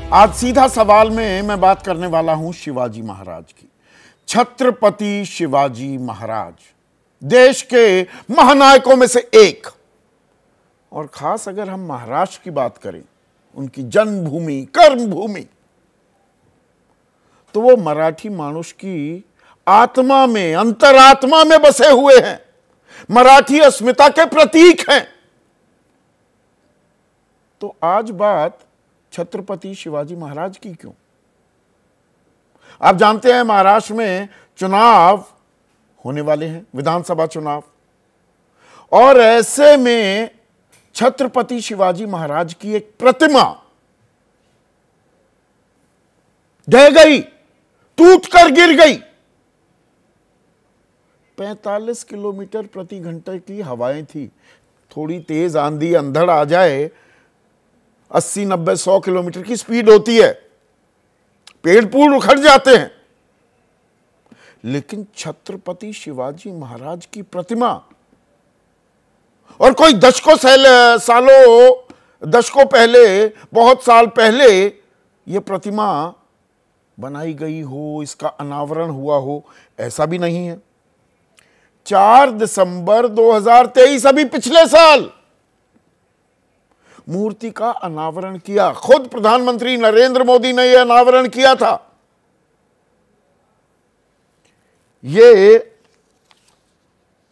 आज सीधा सवाल में मैं बात करने वाला हूं शिवाजी महाराज की। छत्रपति शिवाजी महाराज देश के महानायकों में से एक, और खास अगर हम महाराष्ट्र की बात करें, उनकी जन्मभूमि, कर्मभूमि, तो वो मराठी मानुष की आत्मा में, अंतरात्मा में बसे हुए हैं, मराठी अस्मिता के प्रतीक हैं। तो आज बात छत्रपति शिवाजी महाराज की क्यों? आप जानते हैं महाराष्ट्र में चुनाव होने वाले हैं, विधानसभा चुनाव, और ऐसे में छत्रपति शिवाजी महाराज की एक प्रतिमा ढह गई, टूटकर गिर गई। 45 किलोमीटर प्रति घंटे की हवाएं थी। थोड़ी तेज आंधी अंधड़ आ जाए, 80, 90, 100 किलोमीटर की स्पीड होती है, पेड़ पूड़ उखड़ जाते हैं। लेकिन छत्रपति शिवाजी महाराज की प्रतिमा, और कोई दशकों पहले, बहुत साल पहले यह प्रतिमा बनाई गई हो, इसका अनावरण हुआ हो, ऐसा भी नहीं है। 4 दिसंबर 2023, अभी पिछले साल, मूर्ति का अनावरण किया। खुद प्रधानमंत्री नरेंद्र मोदी ने यह अनावरण किया था। यह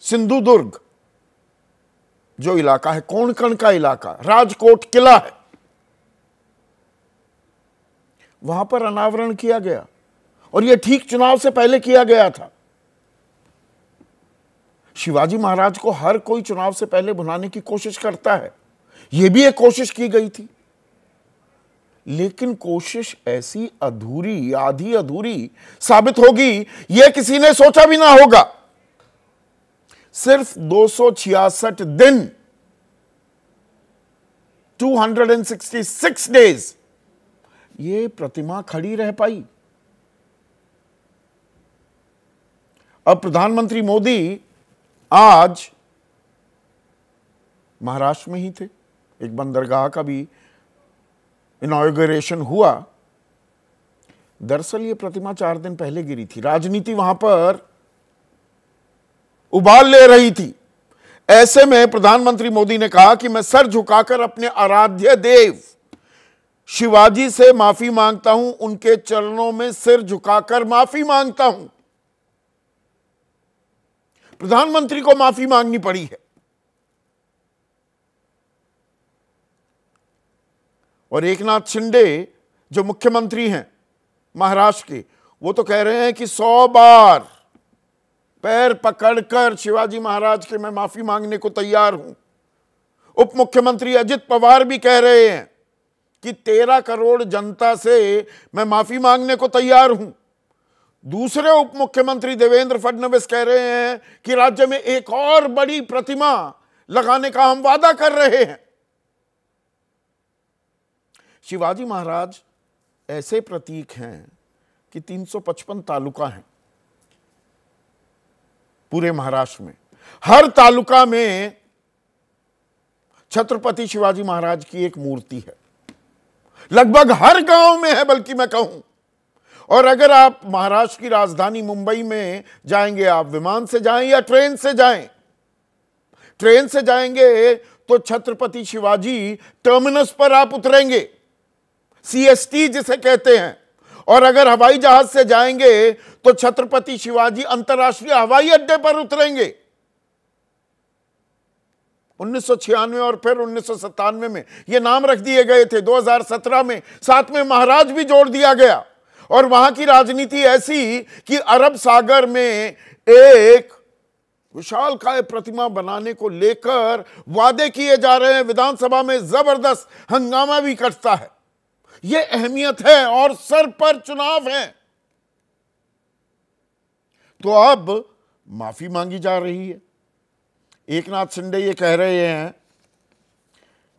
सिंधुदुर्ग जो इलाका है, कोंकण का इलाका, राजकोट किला है, वहां पर अनावरण किया गया, और यह ठीक चुनाव से पहले किया गया था। शिवाजी महाराज को हर कोई चुनाव से पहले भुनाने की कोशिश करता है, यह भी एक कोशिश की गई थी, लेकिन कोशिश ऐसी अधूरी, आधी अधूरी साबित होगी, यह किसी ने सोचा भी ना होगा। सिर्फ 266 दिन, 266 डेज ये प्रतिमा खड़ी रह पाई। अब प्रधानमंत्री मोदी आज महाराष्ट्र में ही थे, एक बंदरगाह का भी इनॉग्रेशन हुआ। दरअसल ये प्रतिमा 4 दिन पहले गिरी थी। राजनीति वहां पर उबाल ले रही थी। ऐसे में प्रधानमंत्री मोदी ने कहा कि मैं सर झुकाकर अपने आराध्य देव शिवाजी से माफी मांगता हूं, उनके चरणों में सिर झुकाकर माफी मांगता हूं। प्रधानमंत्री को माफी मांगनी पड़ी है। और एकनाथ शिंदे जो मुख्यमंत्री हैं महाराष्ट्र के, वो तो कह रहे हैं कि 100 बार पैर पकड़कर शिवाजी महाराज के मैं माफी मांगने को तैयार हूं। उप मुख्यमंत्री अजित पवार भी कह रहे हैं कि 13 करोड़ जनता से मैं माफी मांगने को तैयार हूं। दूसरे उप मुख्यमंत्री देवेंद्र फडणवीस कह रहे हैं कि राज्य में एक और बड़ी प्रतिमा लगाने का हम वादा कर रहे हैं। शिवाजी महाराज ऐसे प्रतीक हैं कि 355 तालुका हैं पूरे महाराष्ट्र में। हर तालुका में छत्रपति शिवाजी महाराज की एक मूर्ति है, लगभग हर गांव में है, बल्कि मैं कहूं। और अगर आप महाराष्ट्र की राजधानी मुंबई में जाएंगे, आप विमान से जाएं या ट्रेन से जाएं, ट्रेन से जाएंगे तो छत्रपति शिवाजी टर्मिनस पर आप उतरेंगे, CST जिसे कहते हैं। और अगर हवाई जहाज से जाएंगे तो छत्रपति शिवाजी अंतर्राष्ट्रीय हवाई अड्डे पर उतरेंगे। 1996 और फिर 1997 में ये नाम रख दिए गए थे। 2017 में साथ में महाराज भी जोड़ दिया गया। और वहां की राजनीति ऐसी कि अरब सागर में एक विशालकाय प्रतिमा बनाने को लेकर वादे किए जा रहे हैं। विधानसभा में जबरदस्त हंगामा भी करता है। यह अहमियत है, और सर पर चुनाव है। तो अब माफी मांगी जा रही है। एकनाथ शिंदे ये कह रहे हैं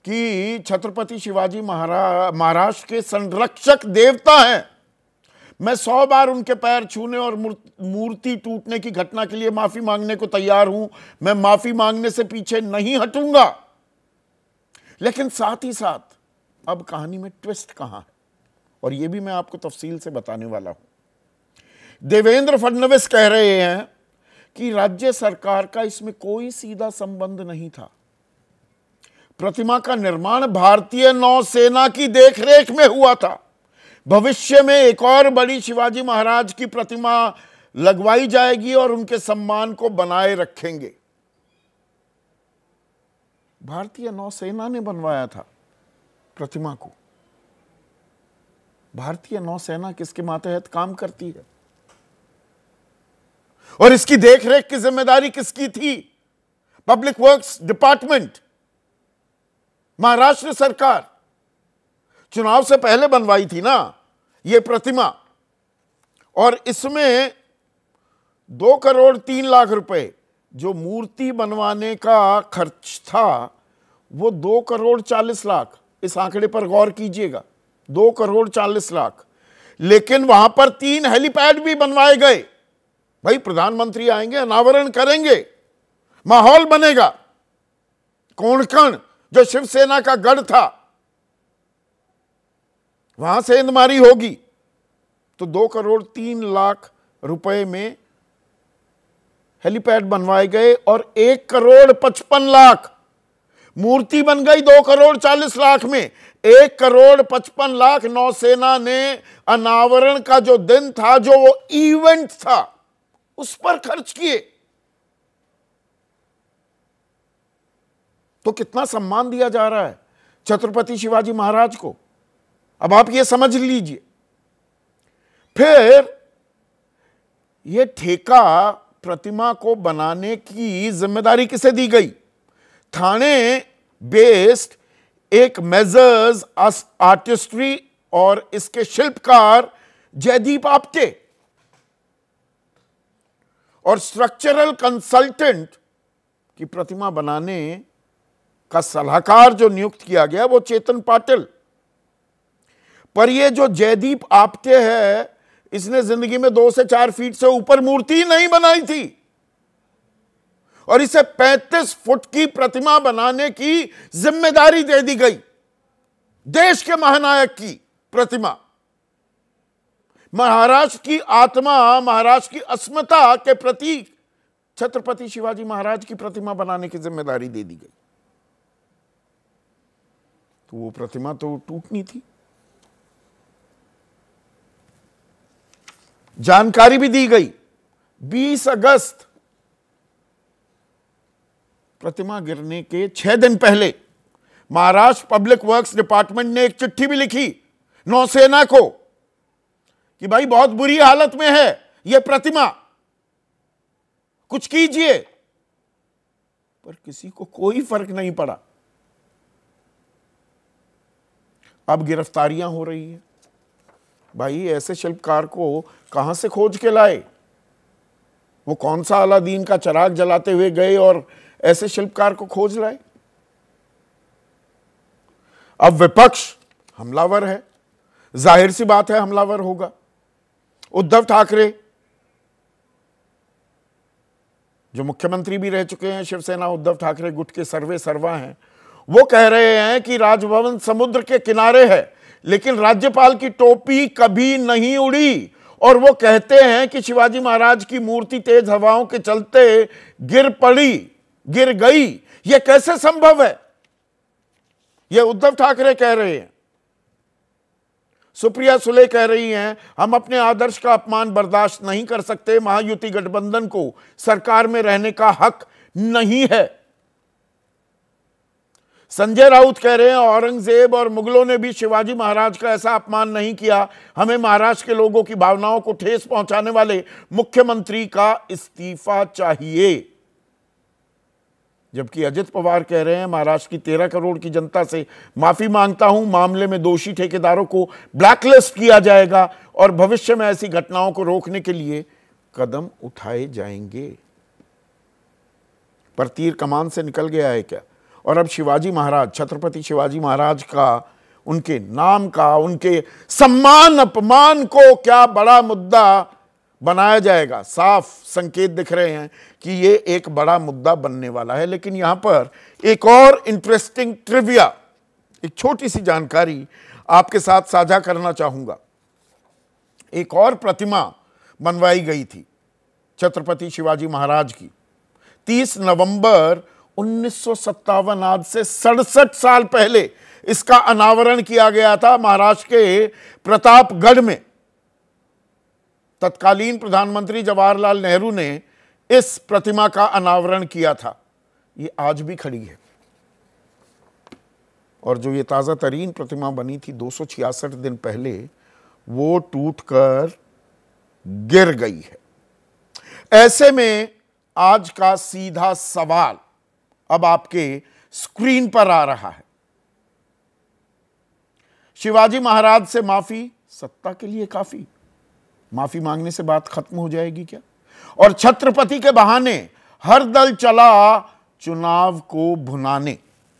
कि छत्रपति शिवाजी महाराष्ट्र के संरक्षक देवता हैं। मैं 100 बार उनके पैर छूने और मूर्ति टूटने की घटना के लिए माफी मांगने को तैयार हूं। मैं माफी मांगने से पीछे नहीं हटूंगा। लेकिन साथ ही साथ अब कहानी में ट्विस्ट कहां है? और यह भी मैं आपको तफसील से बताने वाला हूं। देवेंद्र फडणवीस कह रहे हैं कि राज्य सरकार का इसमें कोई सीधा संबंध नहीं था। प्रतिमा का निर्माण भारतीय नौसेना की देखरेख में हुआ था। भविष्य में एक और बड़ी शिवाजी महाराज की प्रतिमा लगवाई जाएगी और उनके सम्मान को बनाए रखेंगे। भारतीय नौसेना ने बनवाया था प्रतिमा को। भारतीय नौसेना किसके मातहत काम करती है और इसकी देखरेख की जिम्मेदारी किसकी थी? पब्लिक वर्क्स डिपार्टमेंट, महाराष्ट्र सरकार। चुनाव से पहले बनवाई थी ना यह प्रतिमा, और इसमें 2,03,00,000 रुपए जो मूर्ति बनवाने का खर्च था वो 2,40,00,000। इस आंकड़े पर गौर कीजिएगा, 2,40,00,000। लेकिन वहां पर 3 हेलीपैड भी बनवाए गए। भाई प्रधानमंत्री आएंगे, अनावरण करेंगे, माहौल बनेगा। कोणकण जो शिवसेना का गढ़ था वहां सेंधमारी होगी, तो 2,03,00,000 रुपए में हेलीपैड बनवाए गए और 1,55,00,000 मूर्ति बन गई। 2,40,00,000 में 1,55,00,000 नौसेना ने अनावरण का जो दिन था, जो वो इवेंट था, उस पर खर्च किए। तो कितना सम्मान दिया जा रहा है छत्रपति शिवाजी महाराज को, अब आप ये समझ लीजिए। फिर ये ठेका प्रतिमा को बनाने की जिम्मेदारी किसे दी गई? थाने बेस्ड एक मेजर्स आर्टिस्ट्री और इसके शिल्पकार जयदीप आप्टे और स्ट्रक्चरल कंसल्टेंट की प्रतिमा बनाने का सलाहकार जो नियुक्त किया गया वो चेतन पाटिल। पर ये जो जयदीप आप्टे है, इसने जिंदगी में 2 से 4 फीट से ऊपर मूर्ति नहीं बनाई थी और इसे 35 फुट की प्रतिमा बनाने की जिम्मेदारी दे दी गई। देश के महानायक की प्रतिमा, महाराष्ट्र की आत्मा, महाराष्ट्र की अस्मिता के प्रतीक छत्रपति शिवाजी महाराज की प्रतिमा बनाने की जिम्मेदारी दे दी गई। तो वो प्रतिमा तो टूटनी थी। जानकारी भी दी गई 20 अगस्त, प्रतिमा गिरने के 6 दिन पहले महाराष्ट्र पब्लिक वर्क्स डिपार्टमेंट ने एक चिट्ठी भी लिखी नौसेना को कि भाई बहुत बुरी हालत में है यह प्रतिमा, कुछ कीजिए। पर किसी को कोई फर्क नहीं पड़ा। अब गिरफ्तारियां हो रही है। भाई ऐसे शिल्पकार को कहां से खोज के लाए? वो कौन सा अलादीन का चिराग जलाते हुए गए और ऐसे शिल्पकार को खोज लाए? अब विपक्ष हमलावर है, जाहिर सी बात है हमलावर होगा। उद्धव ठाकरे जो मुख्यमंत्री भी रह चुके हैं, शिवसेना उद्धव ठाकरे गुट के सर्वे सर्वा हैं, वो कह रहे हैं कि राजभवन समुद्र के किनारे है, लेकिन राज्यपाल की टोपी कभी नहीं उड़ी। और वो कहते हैं कि शिवाजी महाराज की मूर्ति तेज हवाओं के चलते गिर गई। यह कैसे संभव है? यह उद्धव ठाकरे कह रहे हैं। सुप्रिया सुले कह रही हैं, हम अपने आदर्श का अपमान बर्दाश्त नहीं कर सकते, महायुति गठबंधन को सरकार में रहने का हक नहीं है। संजय राउत कह रहे हैं, औरंगजेब और मुगलों ने भी शिवाजी महाराज का ऐसा अपमान नहीं किया। हमें महाराष्ट्र के लोगों की भावनाओं को ठेस पहुंचाने वाले मुख्यमंत्री का इस्तीफा चाहिए। जबकि अजित पवार कह रहे हैं, महाराष्ट्र की 13 करोड़ की जनता से माफी मांगता हूं, मामले में दोषी ठेकेदारों को ब्लैकलिस्ट किया जाएगा और भविष्य में ऐसी घटनाओं को रोकने के लिए कदम उठाए जाएंगे। पर तीर कमान से निकल गया है क्या? और अब शिवाजी महाराज, छत्रपति शिवाजी महाराज का, उनके नाम का, उनके सम्मान अपमान को क्या बड़ा मुद्दा बनाया जाएगा? साफ संकेत दिख रहे हैं कि ये एक बड़ा मुद्दा बनने वाला है। लेकिन यहां पर एक और इंटरेस्टिंग ट्रिविया, एक छोटी सी जानकारी आपके साथ साझा करना चाहूंगा। एक और प्रतिमा बनवाई गई थी छत्रपति शिवाजी महाराज की 30 नवंबर 1957, आज से 67 साल पहले इसका अनावरण किया गया था महाराष्ट्र के प्रतापगढ़ में। तत्कालीन प्रधानमंत्री जवाहरलाल नेहरू ने इस प्रतिमा का अनावरण किया था। ये आज भी खड़ी है और जो ये ताजा तरीन प्रतिमा बनी थी 266 दिन पहले, वो टूटकर गिर गई है। ऐसे में आज का सीधा सवाल अब आपके स्क्रीन पर आ रहा है। शिवाजी महाराज से माफी सत्ता के लिए काफी? माफी मांगने से बात खत्म हो जाएगी क्या? और छत्रपति के बहाने हर दल चला चुनाव को भुनाने।